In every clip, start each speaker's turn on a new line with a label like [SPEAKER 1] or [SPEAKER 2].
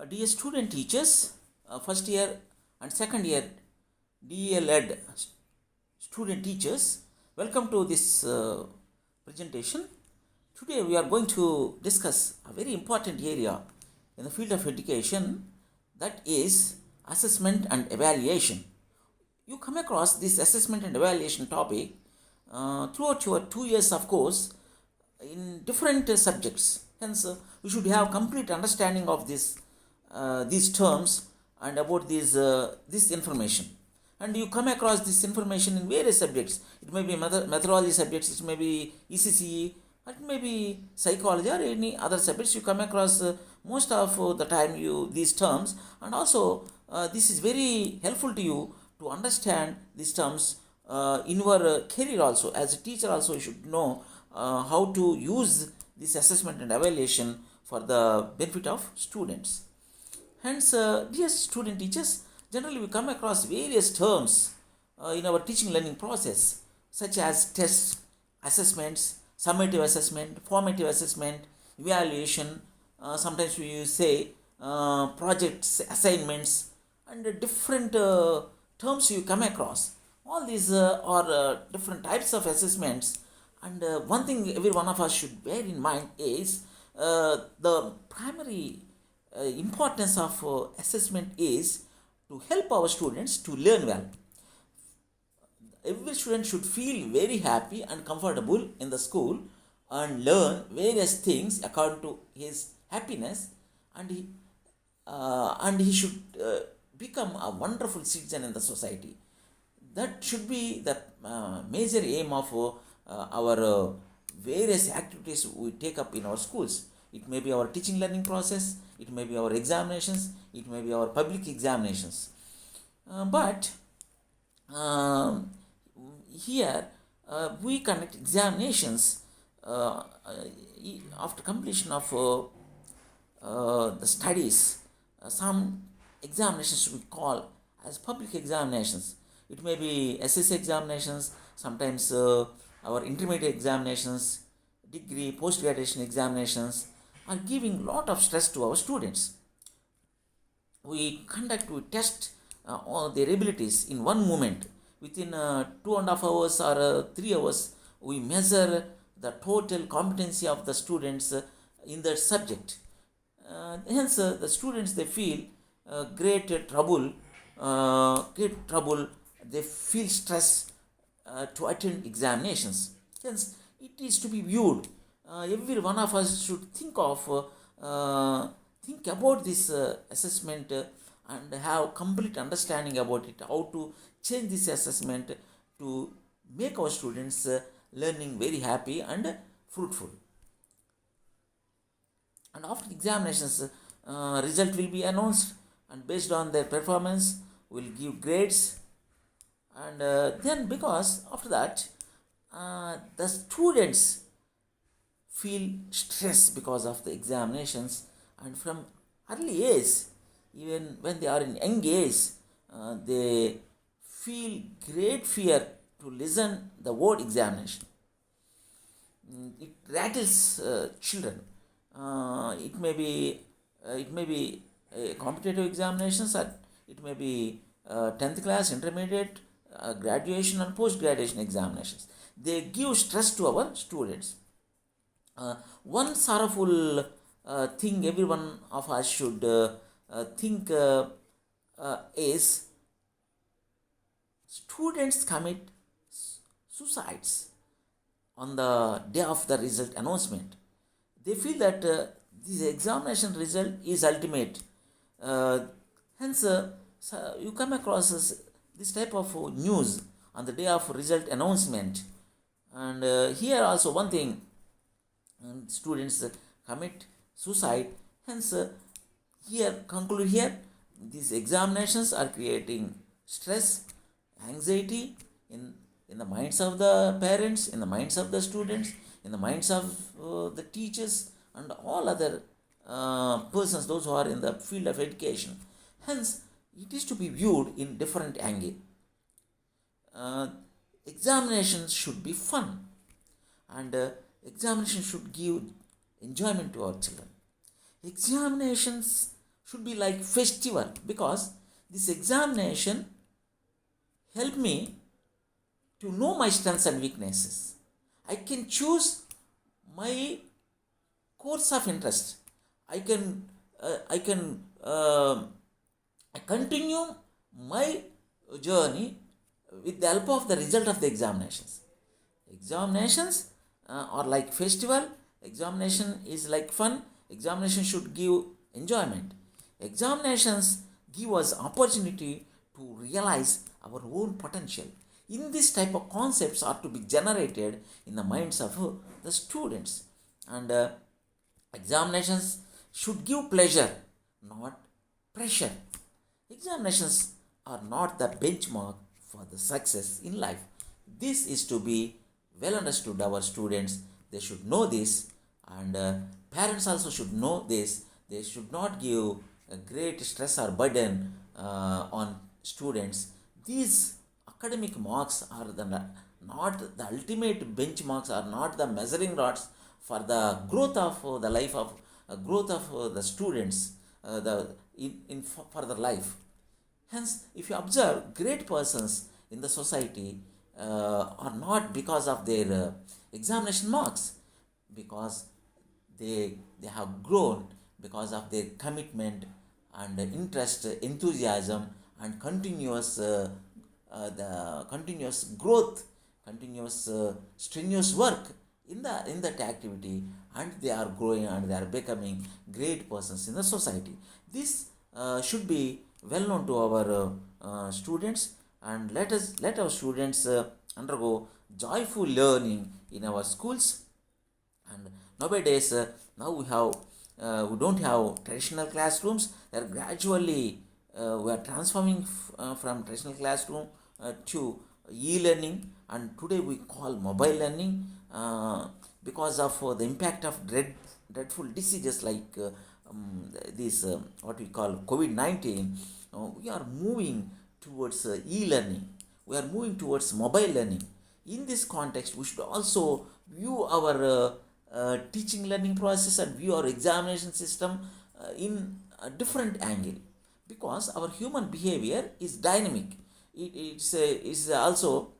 [SPEAKER 1] Dear student teachers, first year and second year D.El.Ed student teachers, welcome to this presentation. Today we are going to discuss a very important area in the field of education, that is assessment and evaluation. You come across this assessment and evaluation topic throughout your 2 years of course in different subjects. Hence, we should have complete understanding of these terms and about this information. And you come across this information in various subjects. It may be methodology subjects, it may be ECCE, it may be psychology or any other subjects. You come across most of the time these terms, and also this is very helpful to you to understand these terms in your career also. As a teacher also, you should know how to use this assessment and evaluation for the benefit of students. Hence, dear student teachers, generally we come across various terms in our teaching learning process, such as tests, assessments, summative assessment, formative assessment, evaluation. Sometimes we say projects, assignments, and different terms you come across. All these are different types of assessments, and one thing every one of us should bear in mind is the primary importance of assessment is to help our students to learn well. Every student should feel very happy and comfortable in the school and learn various things according to his happiness, and he should become a wonderful citizen in the society. That should be the major aim of our various activities we take up in our schools. It may be our teaching learning process, it may be our examinations, it may be our public examinations. But here we conduct examinations after completion of the studies. Some examinations we call as public examinations. It may be SSC examinations, sometimes our intermediate examinations, degree, post-graduation examinations are giving lot of stress to our students. We test all their abilities in one moment. Within 2.5 hours or 3 hours, we measure the total competency of the students in that subject. Hence, the students, they feel great trouble. They feel stress to attend examinations. Hence, it is to be viewed. Every one of us should think about this assessment and have complete understanding about it. How to change this assessment to make our students learning very happy and fruitful. And after examinations, result will be announced, and based on their performance, we'll give grades. And then, because after that, the students feel stress because of the examinations, and from early age, even when they are in young age, they feel great fear to listen the word examination. It rattles children. It may be competitive examinations, or it may be 10th class, intermediate, graduation and post-graduation examinations. They give stress to our students. One sorrowful thing every one of us should think is students commit suicides on the day of the result announcement. They feel that this examination result is ultimate. Hence, you come across this type of news on the day of result announcement. And here also one thing, students commit suicide. Hence, conclude here, these examinations are creating stress, anxiety in the minds of the parents, in the minds of the students, in the minds of the teachers and all other persons, those who are in the field of education. Hence, it is to be viewed in different angle. Examinations should be fun, and examinations should give enjoyment to our children. Examinations should be like festival, because this examination help me to know my strengths and weaknesses. I can choose my course of interest. I can I can continue my journey with the help of the result of the examinations. Examinations are like festival. Examination is like fun. Examination should give enjoyment. Examinations give us opportunity to realize our own potential. In this type of concepts are to be generated in the minds of the students, and examinations should give pleasure, not pressure. Examinations are not the benchmark for the success in life. This is to be well understood. Our students, they should know this, and parents also should know this. They should not give a great stress or burden on students. These academic marks are not the ultimate benchmarks, are not the measuring rods for the growth of the life of growth of the students, the in further life. Hence, if you observe, great persons in the society are not because of their examination marks, because they have grown because of their commitment and interest, enthusiasm, and continuous growth, continuous strenuous work in that activity, and they are growing and they are becoming great persons in the society. This should be well known to our students, and let our students undergo joyful learning in our schools. And nowadays, now we don't have traditional classrooms. They are gradually we are transforming from traditional classroom to e-learning, and today we call mobile learning because of the impact of dreadful diseases like this what we call COVID-19. We are moving towards e-learning. We are moving towards mobile learning. In this context, we should also view our teaching learning process and view our examination system in a different angle, because our human behavior is dynamic. It's also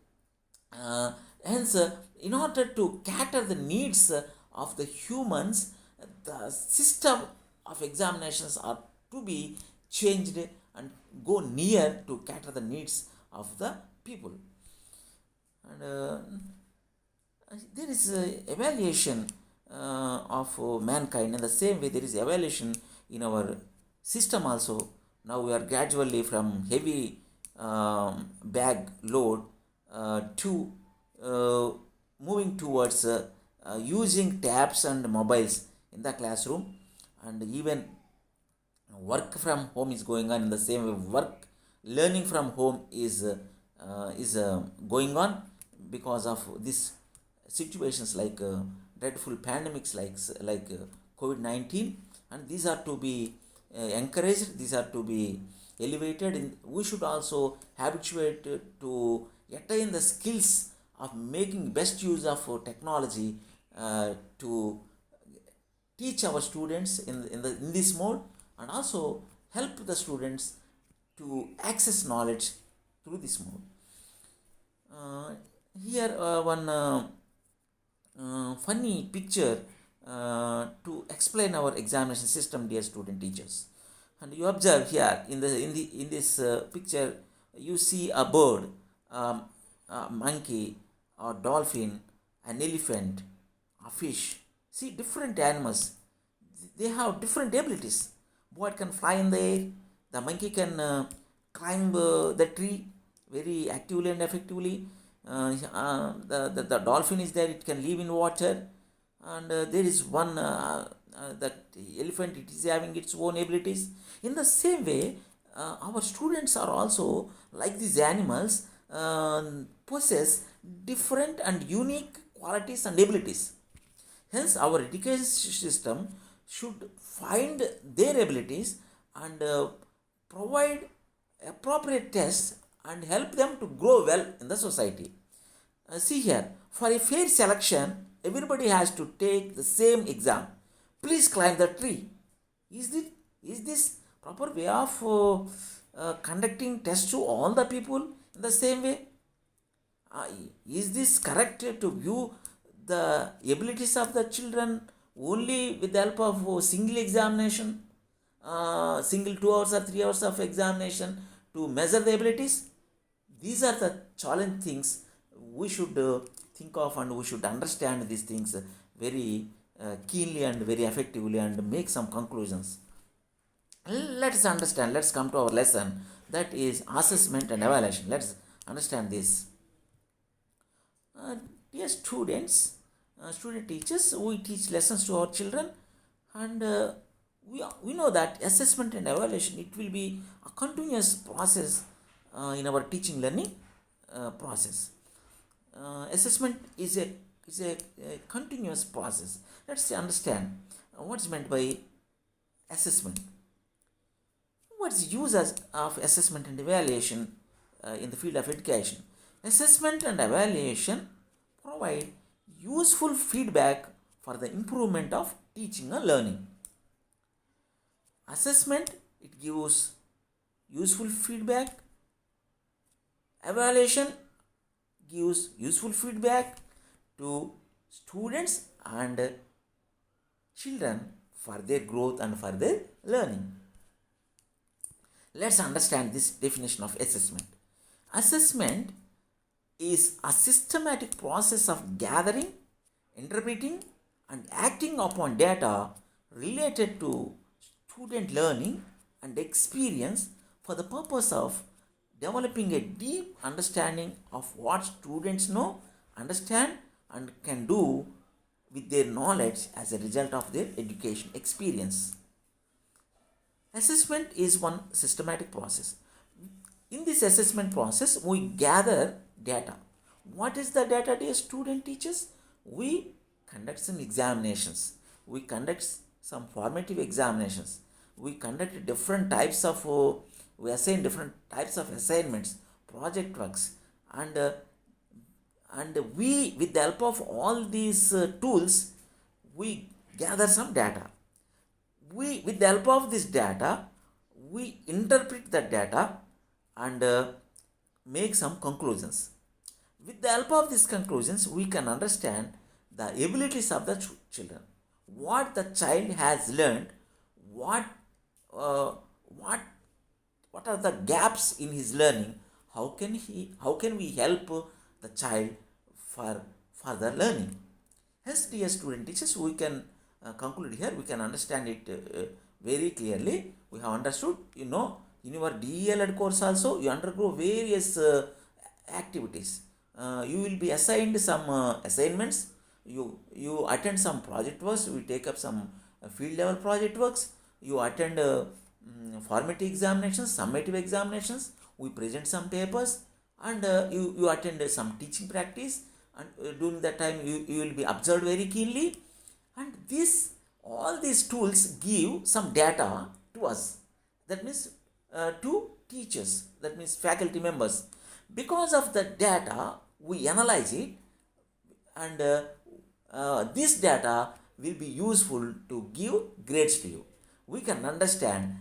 [SPEAKER 1] hence in order to cater the needs of the humans, the system of examinations are to be changed and go near to cater the needs of the people. And there is evaluation of mankind. In the same way, there is evaluation in our system also. Now we are gradually from heavy bag load to moving towards using tabs and mobiles in the classroom, and even work from home is going on. In the same way, work learning from home is going on because of these situations like dreadful pandemics like COVID-19, and these are to be encouraged, these are to be elevated. We should also habituate to attain the skills of making best use of technology to teach our students in this mode, and also help the students to access knowledge through this mode. Here one funny picture to explain our examination system, dear student teachers. And you observe here in this picture, you see a bird, a monkey, a dolphin, an elephant, a fish. See, different animals, they have different abilities. Bird can fly in the air. The monkey can climb the tree very actively and effectively. The dolphin is there, it can live in water. And there is one that elephant, it is having its own abilities. In the same way, our students are also like these animals, possess different and unique qualities and abilities. Hence, our education system should find their abilities and provide appropriate tests and help them to grow well in the society. See here, for a fair selection, everybody has to take the same exam. Please climb the tree. Is this proper way of conducting tests to all the people in the same way? Uh, is this correct to view the abilities of the children only with the help of single examination, single 2 hours or 3 hours of examination to measure the abilities? These are the challenge things we should think of, and we should understand these things very keenly and very effectively and make some conclusions. Let's understand, let's come to our lesson, that is assessment and evaluation. Let's understand this. uh, Dear students, student teachers, we teach lessons to our children, and we know that assessment and evaluation, it will be a continuous process in our teaching learning process. Assessment is a continuous process. Let's understand what's meant by assessment. What's use of assessment and evaluation in the field of education? Assessment and evaluation provide useful feedback for the improvement of teaching and learning. Assessment, it gives useful feedback. Evaluation gives useful feedback to students and children for their growth and for their learning. Let's understand this definition of assessment. Assessment is a systematic process of gathering, interpreting, and acting upon data related to student learning and experience for the purpose of developing a deep understanding of what students know, understand, and can do with their knowledge as a result of their education experience. Assessment is one systematic process. In this assessment process, we gather data. What is the data, dear student teachers? We conduct some examinations. We conduct some formative examinations. We conduct different types of, we assign different types of assignments, project works, and we, with the help of all these tools, we gather some data. We, with the help of this data, we interpret that data and make some conclusions. With the help of these conclusions, we can understand the abilities of the children, what the child has learned, what uh, what what are the gaps in his learning, how can we help the child for further learning. Hence, dear student teachers, we can conclude here, we can understand it very clearly. We have understood, in your D.El.Ed course also, you undergo various activities. You will be assigned some assignments, you attend some project works, you take up some field level project works, you attend formative examinations, summative examinations, we present some papers, and you attend some teaching practice, and during that time you will be observed very keenly, and all these tools give some data to us, that means to teachers, that means faculty members. Because of the data, we analyze it, and this data will be useful to give grades to you. We can understand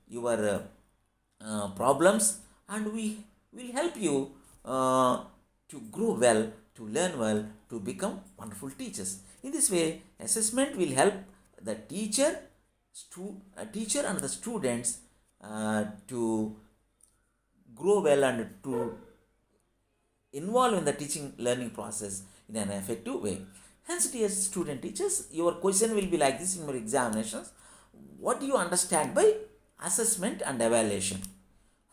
[SPEAKER 1] your problems, and we will help you to grow well, to learn well, to become wonderful teachers. In this way, assessment will help the teacher and the students to grow well and to involve in the teaching learning process in an effective way. Hence, dear student teachers, your question will be like this in your examinations. What do you understand by assessment and evaluation?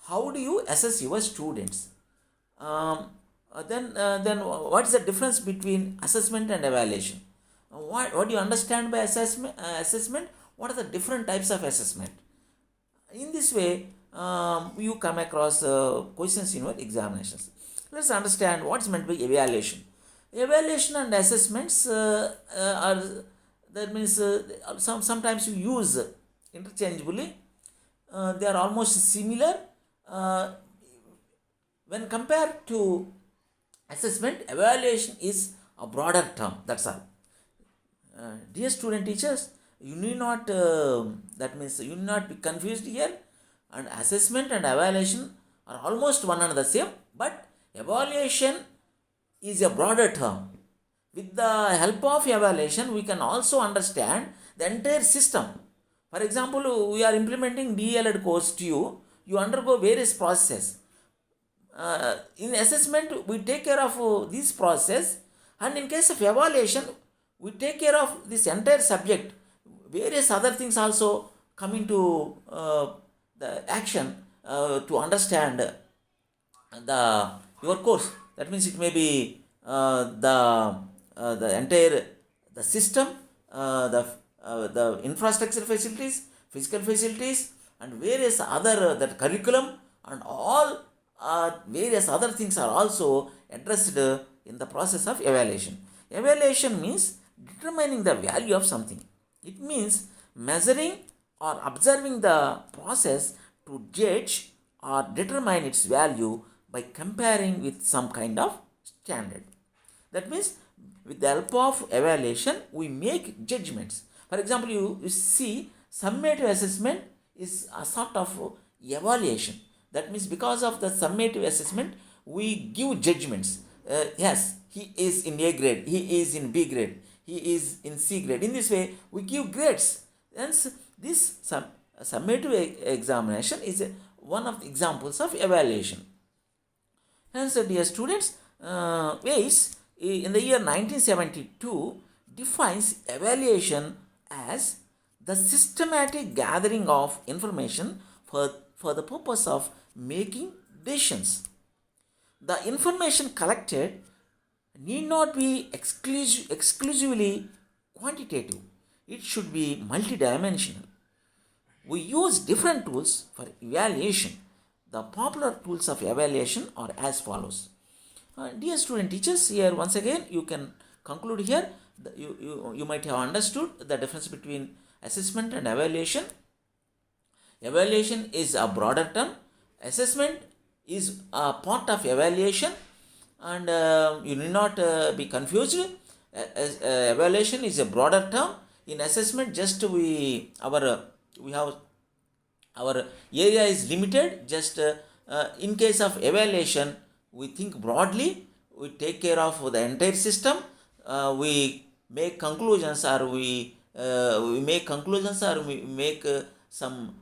[SPEAKER 1] How do you assess your students? Then what is the difference between assessment and evaluation? What do you understand by assessment? What are the different types of assessment? In this way, you come across questions in your examinations. Let's understand what's meant by evaluation. Evaluation and assessments are, that means sometimes you use interchangeably. They are almost similar. When compared to assessment, evaluation is a broader term. That's all. Dear student teachers, You need not, that means you need not be confused here. And assessment and evaluation are almost one and the same, but evaluation is a broader term. With the help of evaluation, we can also understand the entire system. For example, we are implementing D.El.Ed course to you. You undergo various processes. In assessment, we take care of this process, and in case of evaluation, we take care of this entire subject. Various other things also come into the action to understand the your course. That means it may be the entire the system, the infrastructure facilities, physical facilities, and various other that curriculum, and all various other things are also addressed in the process of evaluation. Evaluation means determining the value of something. It means measuring or observing the process to judge or determine its value by comparing with some kind of standard. That means with the help of evaluation, we make judgments. For example, you see summative assessment is a sort of evaluation. That means because of the summative assessment, we give judgments. Yes, he is in A grade, he is in B grade, he is in C grade. In this way, we give grades. Hence, this summative examination is one of the examples of evaluation. Hence, dear students, Weiss in the year 1972 defines evaluation as the systematic gathering of information for the purpose of making decisions. The information collected need not be exclusively quantitative, it should be multidimensional. We use different tools for evaluation. The popular tools of evaluation are as follows. Dear student teachers, here once again you can conclude here. You might have understood the difference between assessment and evaluation. Evaluation is a broader term. Assessment is a part of evaluation, and you need not be confused. Evaluation is a broader term. In assessment, just we have our area is limited. Just in case of evaluation, we think broadly. We take care of the entire system. We make conclusions, or we make some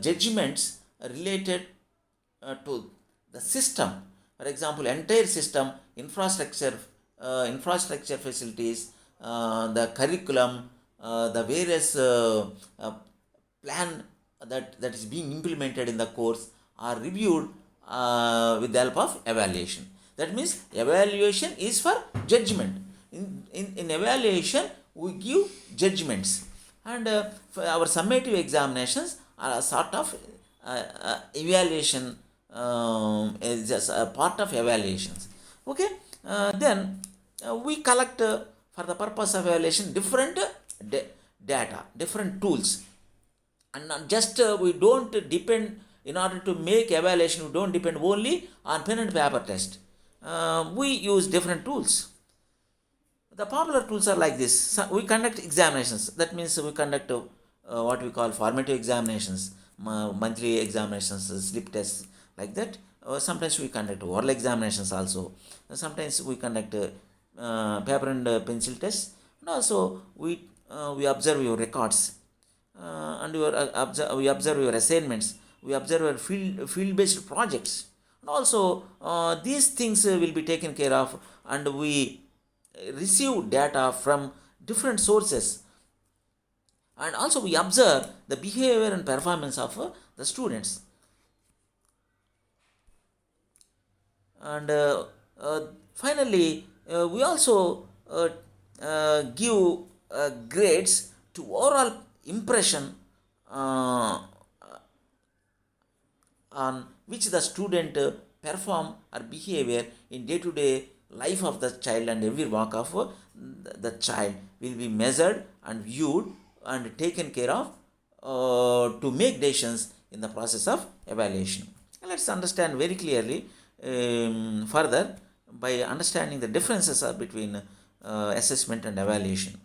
[SPEAKER 1] judgments related to the system. For example, entire system, infrastructure facilities, the curriculum, the various plan that is being implemented in the course are reviewed with the help of evaluation. That means evaluation is for judgment. In evaluation, we give judgments, and our summative examinations are a sort of evaluation, is just a part of evaluations. Okay, then we collect for the purpose of evaluation different data, different tools, and not just we don't depend. In order to make evaluation, we don't depend only on pen and paper test. We use different tools. The popular tools are like this. So we conduct examinations. That means we conduct what we call formative examinations, monthly examinations, slip tests, like that. Sometimes we conduct oral examinations also. Sometimes we conduct paper and pencil tests, and also we observe your records, and we observe your assignments. We observe your field-based projects, and also these things will be taken care of, and we receive data from different sources, and also we observe the behavior and performance of the students, and finally we also give grades to overall impression on which the student perform or behavior in day-to-day life of the child, and every walk of the child will be measured and viewed and taken care of to make decisions in the process of evaluation. Let's understand very clearly further by understanding the differences between assessment and evaluation.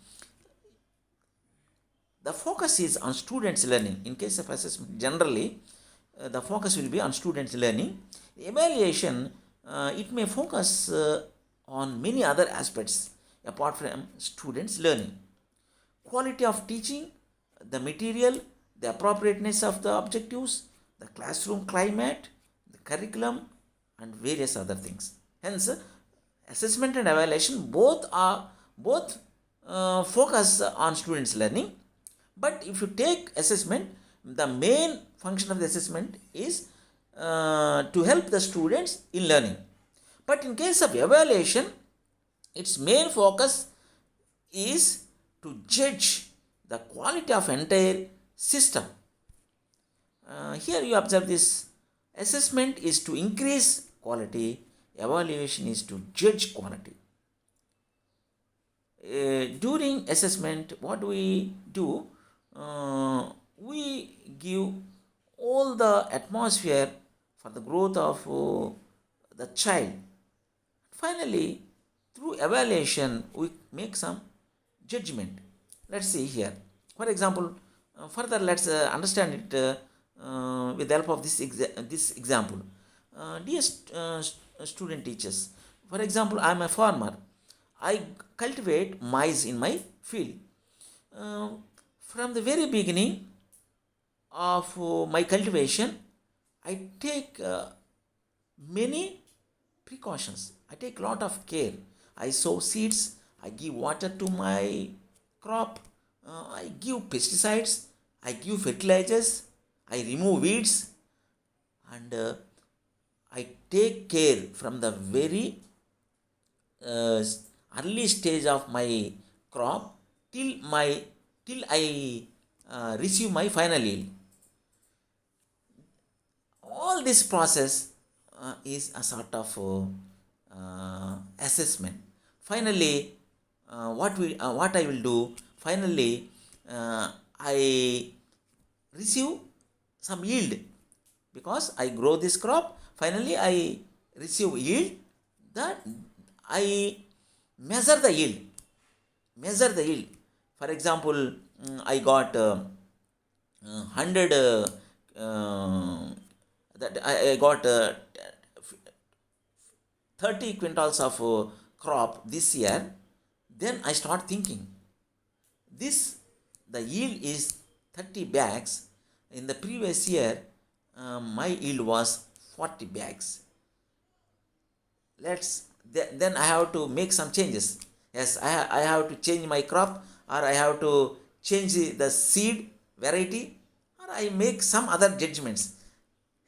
[SPEAKER 1] the focus is on students' learning. In case of assessment, generally, the focus will be on students' learning. Evaluation, it may focus on many other aspects apart from students' learning. Quality of teaching, the material, the appropriateness of the objectives, the classroom climate, the curriculum, and various other things. Hence, assessment and evaluation both focus on students' learning. But if you take assessment, the main function of the assessment is to help the students in learning. But in case of evaluation, its main focus is to judge the quality of entire system. Here you observe this: assessment is to increase quality, evaluation is to judge quality. During assessment, what do we do? We give all the atmosphere for the growth of the child. Finally, through evaluation, we make some judgment. Let's see here. For example, further let's understand it with the help of this example. Dear student teachers, for example, I am a farmer. I cultivate maize in my field. From the very beginning of my cultivation, I take many precautions. I take a lot of care. I sow seeds. I give water to my crop. I give pesticides. I give fertilizers. I remove weeds. And I take care from the very early stage of my crop till I receive my final yield. All this process is a sort of assessment. Finally, what I will do? Finally, I receive some yield because I grow this crop. Finally, I receive yield. That I measure the yield. For example, I got 100. That I got 30 quintals of crop this year. Then I start thinking, the yield is 30 bags. In the previous year, my yield was 40 bags. Then I have to make some changes. Yes, I have to change my crop, or I have to change the seed variety, or I make some other judgments.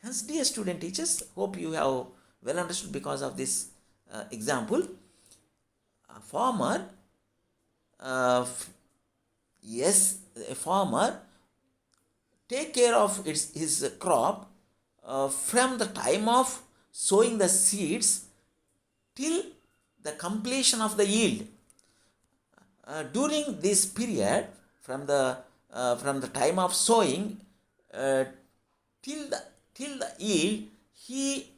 [SPEAKER 1] Hence, dear student teachers, hope you have well understood because of this example. A farmer, a farmer take care of his crop from the time of sowing the seeds till the completion of the yield. During this period, from the time of sowing till the yield, he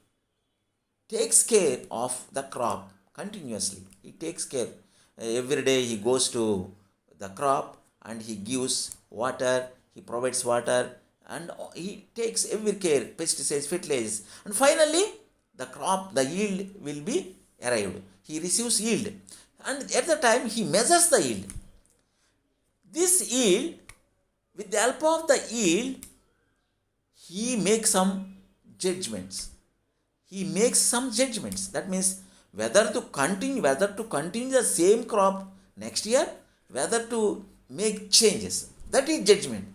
[SPEAKER 1] takes care of the crop continuously. He takes care. Every day he goes to the crop and he gives water, he provides water, and he takes every care, pesticides, fertilizers. And finally, the yield will be arrived. He receives yield. And at the time, he measures the yield. This yield, with the help of the yield, he makes some judgments. That means whether to continue the same crop next year, whether to make changes. That is judgment.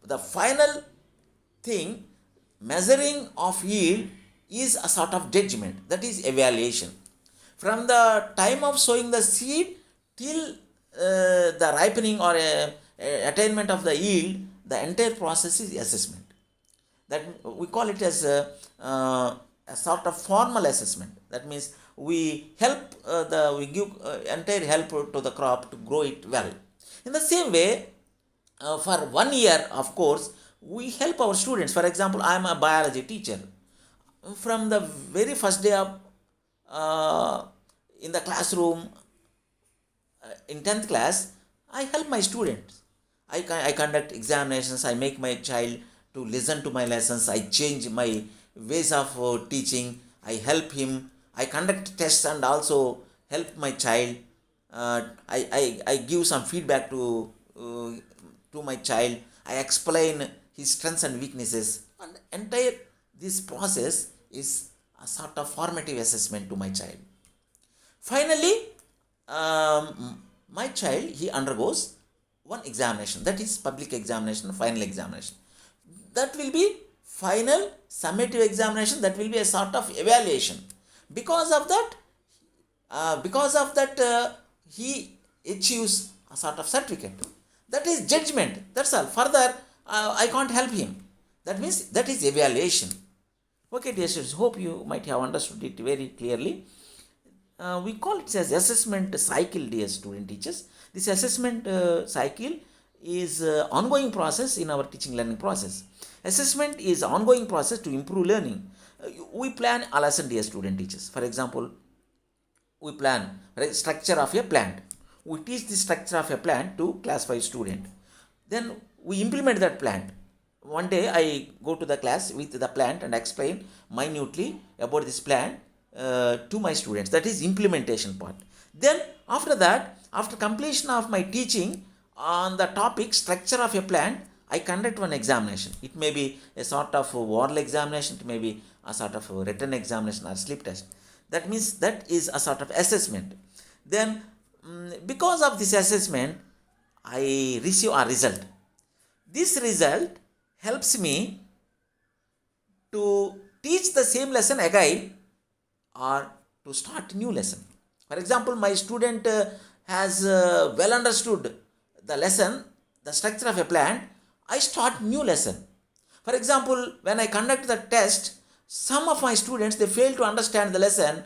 [SPEAKER 1] The final thing, measuring of yield, is a sort of judgment. That is evaluation. From the time of sowing the seed till the ripening or attainment of the yield, the entire process is assessment. That we call it as a sort of formal assessment. That means we give entire help to the crop to grow it well. In the same way, for 1 year, of course, we help our students. For example, I am a biology teacher. From the very first day of in the classroom, in 10th class, I help my students. I conduct examinations, I make my child to listen to my lessons, I change my ways of teaching, I help him, I conduct tests and also help my child. I give some feedback to my child. I explain his strengths and weaknesses. And entire this process is a sort of formative assessment to my child. Finally, my child, he undergoes one examination, that is public examination, final examination. That will be final summative examination, that will be a sort of evaluation. Because of that, he achieves a sort of certificate. That is judgment, that's all. Further, I can't help him. That means that is evaluation. Okay, dear students, hope you might have understood it very clearly. We call it as assessment cycle, dear student teachers. This assessment cycle is ongoing process in our teaching learning process. Assessment is ongoing process to improve learning. We plan a lesson, dear student teachers. For example, we plan structure of a plant. We teach the structure of a plant to class 5 student. Then we implement that plant. One day I go to the class with the plant and explain minutely about this plant to my students. That is implementation part. Then after that, after completion of my teaching on the topic structure of a plant, I conduct one examination. It may be a sort of oral examination, it may be a sort of written examination or sleep test. That means that is a sort of assessment. Then because of this assessment, I receive a result. This result helps me to teach the same lesson again or to start new lesson. For example, my student has well understood the lesson, the structure of a plant, I start new lesson. For example, when I conduct the test, some of my students, they fail to understand the lesson,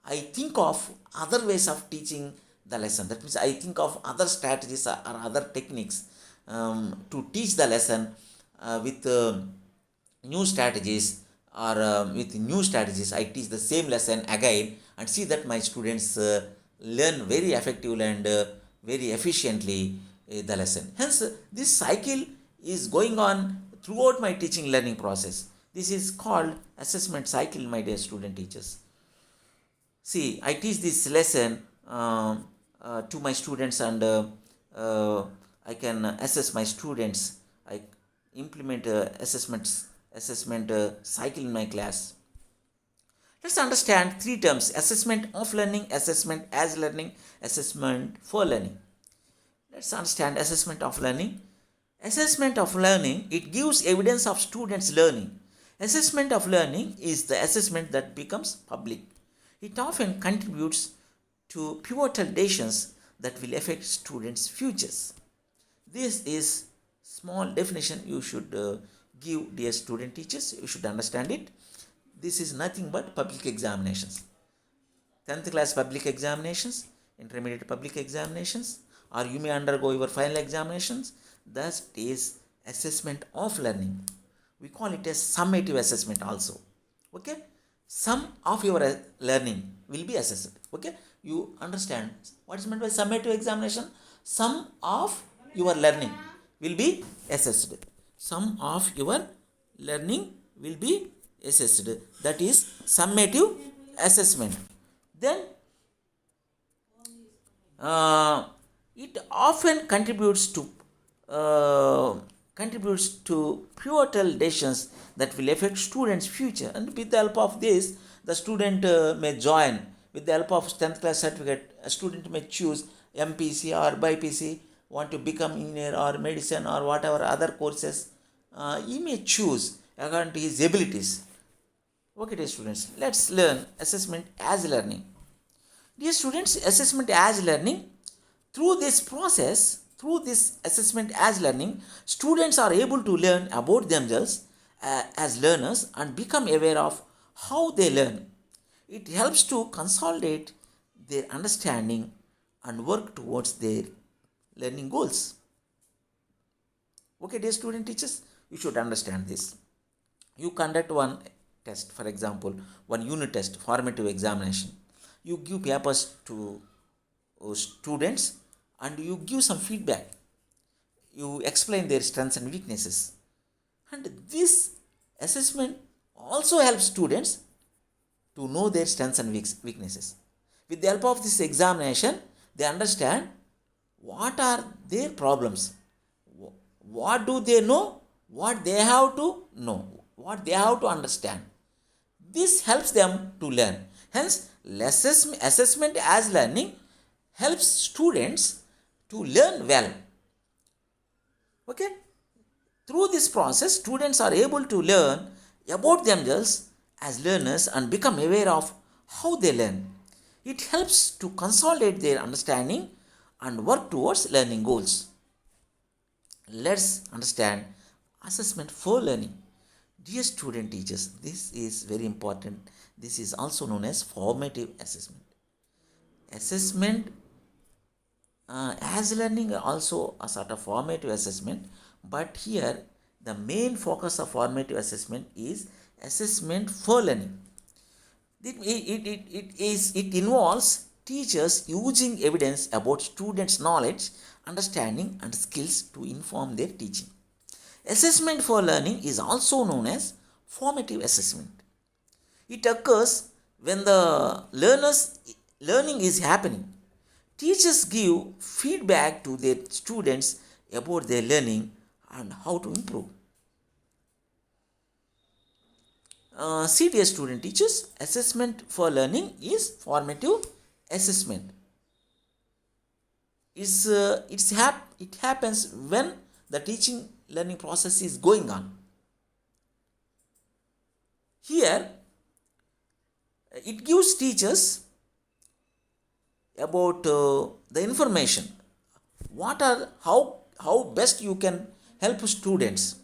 [SPEAKER 1] I think of other ways of teaching the lesson. That means I think of other strategies or other techniques to teach the lesson with new strategies or with new strategies. I teach the same lesson again and see that my students learn very effectively and very efficiently the lesson. Hence, this cycle is going on throughout my teaching learning process. This is called assessment cycle, my dear student teachers. See, I teach this lesson to my students and I can assess my students. I implement assessment cycle in my class. Let's understand three terms: assessment of learning, assessment as learning, assessment for learning. Let's understand assessment of learning. Assessment of learning, it gives evidence of students' learning. Assessment of learning is the assessment that becomes public. It often contributes to pivotal decisions that will affect students' futures. This is small definition you should give, dear student teachers. You should understand it. This is nothing but public examinations. 10th class public examinations, intermediate public examinations, or you may undergo your final examinations. That is assessment of learning. We call it a summative assessment also. Okay? Sum of your learning will be assessed. Okay? You understand what is meant by summative examination? Sum of your learning will be assessed. Sum of your learning will be assessed. That is summative assessment. Then it often contributes to pivotal decisions that will affect students' future. And with the help of this, the student may join. With the help of 10th class certificate, a student may choose MPC or BPC, want to become engineer or medicine or whatever other courses. He may choose according to his abilities. Okay, dear students, let's learn assessment as learning. Dear students, assessment as learning, through this process, through this assessment as learning, students are able to learn about themselves as learners and become aware of how they learn. It helps to consolidate their understanding and work towards their learning goals. Okay, dear student teachers, you should understand this. You conduct one test, for example, one unit test, formative examination. You give papers to students and you give some feedback. you explain their strengths and weaknesses. And this assessment also helps students to know their strengths and weaknesses. With the help of this examination, they understand what are their problems, what do they know, what they have to know, what they have to understand. This helps them to learn. Hence, assessment as learning helps students to learn well. Okay? Through this process, students are able to learn about themselves as learners and become aware of how they learn. It helps to consolidate their understanding and work towards learning goals. Let's understand assessment for learning. Dear student teachers, this is very important. This is also known as formative assessment. Assessment as learning also a sort of formative assessment, but here the main focus of formative assessment is assessment for learning. It involves teachers using evidence about students' knowledge, understanding and skills to inform their teaching. Assessment for learning is also known as formative assessment. It occurs when the learning is happening. Teachers give feedback to their students about their learning and how to improve. See, dear student teachers, assessment for learning is formative assessment. It happens when the teaching learning process is going on. Here, it gives teachers about the information. How best you can help students.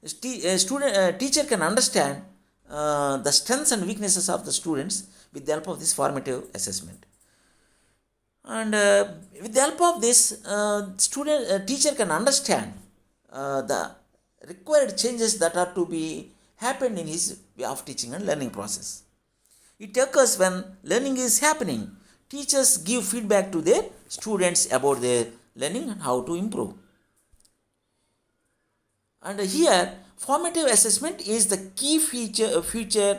[SPEAKER 1] Teacher can understand the strengths and weaknesses of the students with the help of this formative assessment. And with the help of this, teacher can understand the required changes that are to be happened in his way of teaching and learning process. It occurs when learning is happening. Teachers give feedback to their students about their learning and how to improve. And here, formative assessment is the key feature of CCE.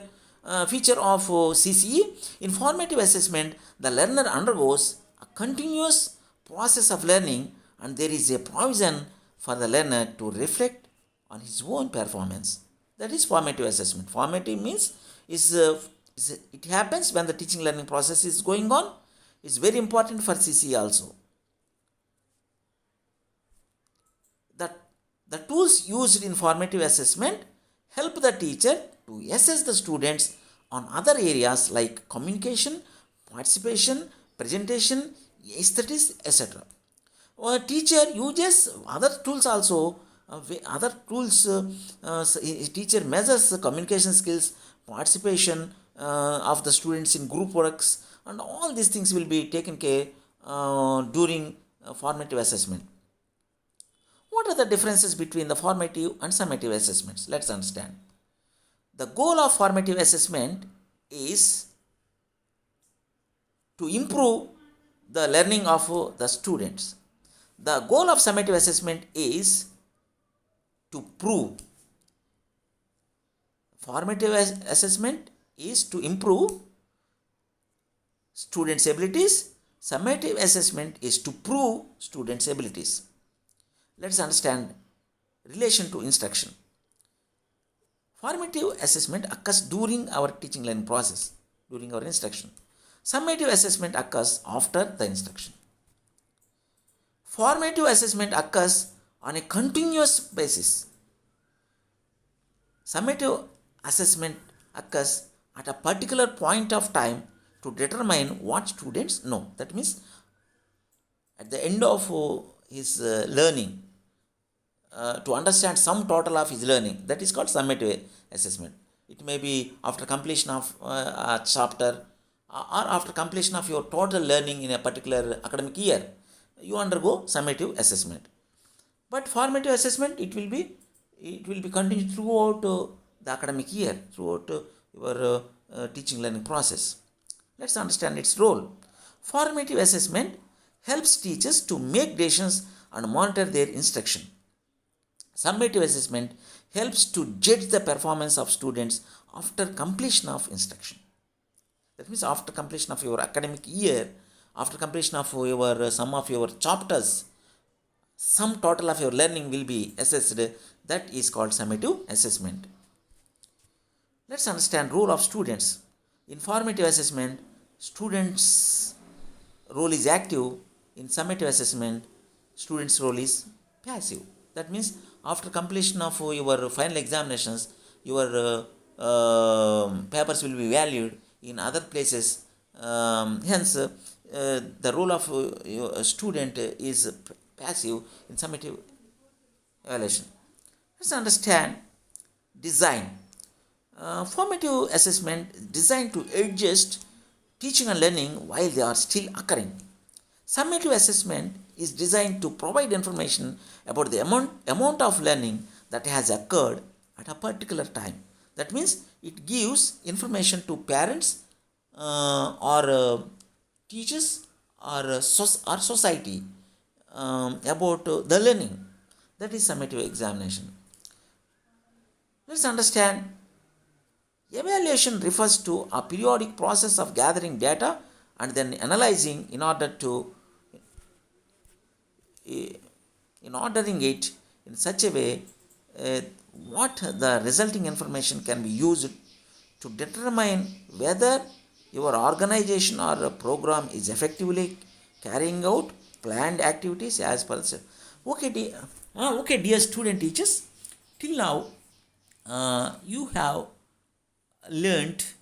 [SPEAKER 1] In formative assessment, the learner undergoes a continuous process of learning, and there is a provision for the learner to reflect on his own performance. That is formative assessment. Formative means it happens when the teaching learning process is going on. It's very important for CCE also. The tools used in formative assessment help the teacher to assess the students on other areas like communication, participation, presentation, aesthetics, etc. A teacher uses other tools also. Teacher measures communication skills, participation of the students in group works, and all these things will be taken care during formative assessment. What are the differences between the formative and summative assessments? Let's understand. The goal of formative assessment is to improve the learning of the students. The goal of summative assessment is to prove. Formative assessment is to improve students' abilities. Summative assessment is to prove students' abilities. Let's understand relation to instruction. Formative assessment occurs during our teaching learning process, during our instruction. Summative assessment occurs after the instruction. Formative assessment occurs on a continuous basis. Summative assessment occurs at a particular point of time to determine what students know. That means at the end of his learning, to understand sum total of his learning, that is called summative assessment. It may be after completion of a chapter or after completion of your total learning in a particular academic year, you undergo summative assessment. But formative assessment, it will be continued throughout the academic year, throughout your teaching learning process. Let's understand its role. Formative assessment helps teachers to make decisions and monitor their instruction. Summative assessment helps to judge the performance of students after completion of instruction. That means after completion of your academic year, after completion of your some of your chapters, some total of your learning will be assessed. That is called summative assessment. Let's understand role of students. In formative assessment, students' role is active. In summative assessment, students' role is passive. That means after completion of your final examinations, your papers will be valued in other places. Hence, the role of your student is passive in summative evaluation. Let's understand design. Formative assessment is designed to adjust teaching and learning while they are still occurring. Summative assessment is designed to provide information about the amount of learning that has occurred at a particular time. That means it gives information to parents or teachers or society about the learning. That is summative examination. Let's understand evaluation refers to a periodic process of gathering data and then analyzing in ordering it in such a way what the resulting information can be used to determine whether your organization or a program is effectively carrying out planned activities as per the. Okay, dear student teachers, till now you have learnt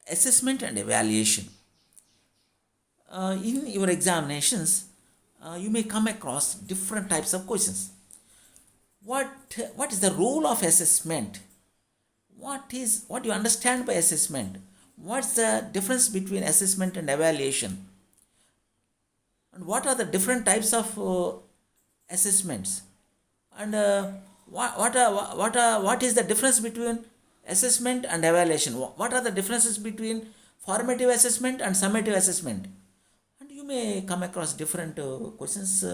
[SPEAKER 1] assessment and evaluation. In your examinations, you may come across different types of questions. What is the role of assessment? What do you understand by assessment? What's the difference between assessment and evaluation? And what are the different types of assessments? And what is the difference between assessment and evaluation? What are the differences between formative assessment and summative assessment? And you may come across different questions,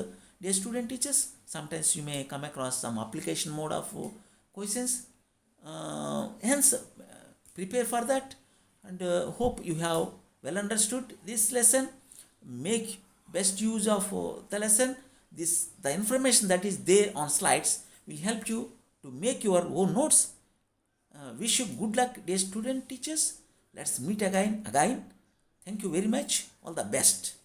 [SPEAKER 1] dear student teachers. Sometimes you may come across some application mode of questions. Hence, prepare for that, and hope you have well understood this lesson. Make best use of the lesson. The information that is there on slides will help you to make your own notes. Wish you good luck, dear student teachers. Let's meet again. Thank you very much. All the best.